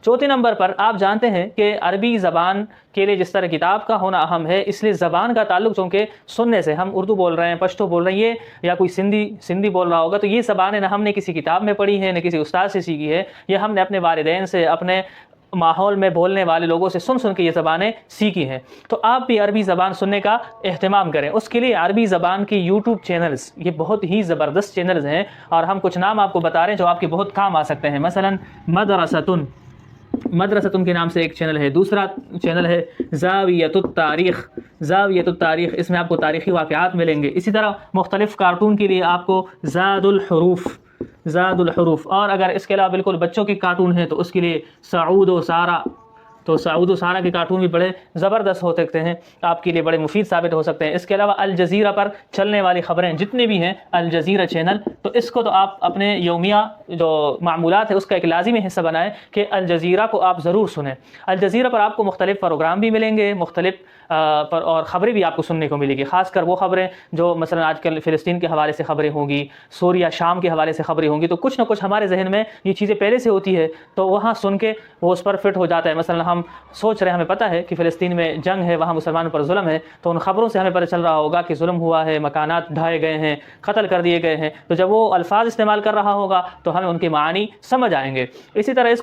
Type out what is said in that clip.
چوتھے نمبر پر آپ جانتے ہیں کہ عربی زبان کے لیے جس طرح کتاب کا ہونا اہم ہے، اس لیے زبان کا تعلق چونکہ سننے سے، ہم اردو بول رہے ہیں، پشتو بول رہے ہیں، یہ یا کوئی سندھی بول رہا ہوگا، تو یہ زبانیں نہ ہم نے کسی کتاب میں پڑھی ہے، نہ کسی استاد سے سیکھی ہے، یہ ہم نے اپنے والدین سے، اپنے ماحول میں بولنے والے لوگوں سے سن کے یہ زبانیں سیکھی ہیں۔ تو آپ بھی عربی زبان سننے کا اہتمام کریں۔ اس کے لیے عربی زبان کی یوٹیوب چینلز، یہ بہت ہی زبردست چینلز ہیں، اور ہم کچھ نام آپ کو بتا رہے ہیں جو آپ کے بہت کام آ سکتے ہیں۔ مثلا مدرستن کے نام سے ایک چینل ہے، دوسرا چینل ہے زاویۃ التاریخ، اس میں آپ کو تاریخی واقعات ملیں گے۔ اسی طرح مختلف کارٹون کے لیے آپ کو زاد الحروف، اور اگر اس کے علاوہ بالکل بچوں کے کارٹون ہیں تو اس کے لیے سعود و سارہ کے کارٹون بھی بڑے زبردست ہو سکتے ہیں، آپ کے لیے بڑے مفید ثابت ہو سکتے ہیں۔ اس کے علاوہ الجزیرہ پر چلنے والی خبریں جتنے بھی ہیں، الجزیرہ چینل، تو اس کو تو آپ اپنے یومیہ جو معمولات ہے اس کا ایک لازمی حصہ بنائیں کہ الجزیرہ کو آپ ضرور سنیں۔ الجزیرہ پر آپ کو مختلف پروگرام بھی ملیں گے، مختلف اور خبریں بھی آپ کو سننے کو ملیں گی، خاص کر وہ خبریں جو مثلا آج کل فلسطین کے حوالے سے خبریں ہوں گی، سوریا شام کے حوالے سے خبریں ہوں گی، تو کچھ نہ کچھ ہمارے ذہن میں یہ چیزیں پہلے سے ہوتی ہے، تو وہاں سن کے وہ اس پر فٹ ہو جاتا ہے۔ مثلا ہم سوچ رہے ہیں، ہمیں پتہ ہے کہ فلسطین میں جنگ ہے، وہاں مسلمانوں پر ظلم ہے، تو ان خبروں سے ہمیں پتہ چل رہا ہوگا کہ ظلم ہوا ہے، مکانات ڈھائے گئے ہیں، قتل کر دیے گئے ہیں، تو جب وہ الفاظ استعمال کر رہا ہوگا تو ہمیں ان کے معانی سمجھ آئیں گے۔ اسی طرح اس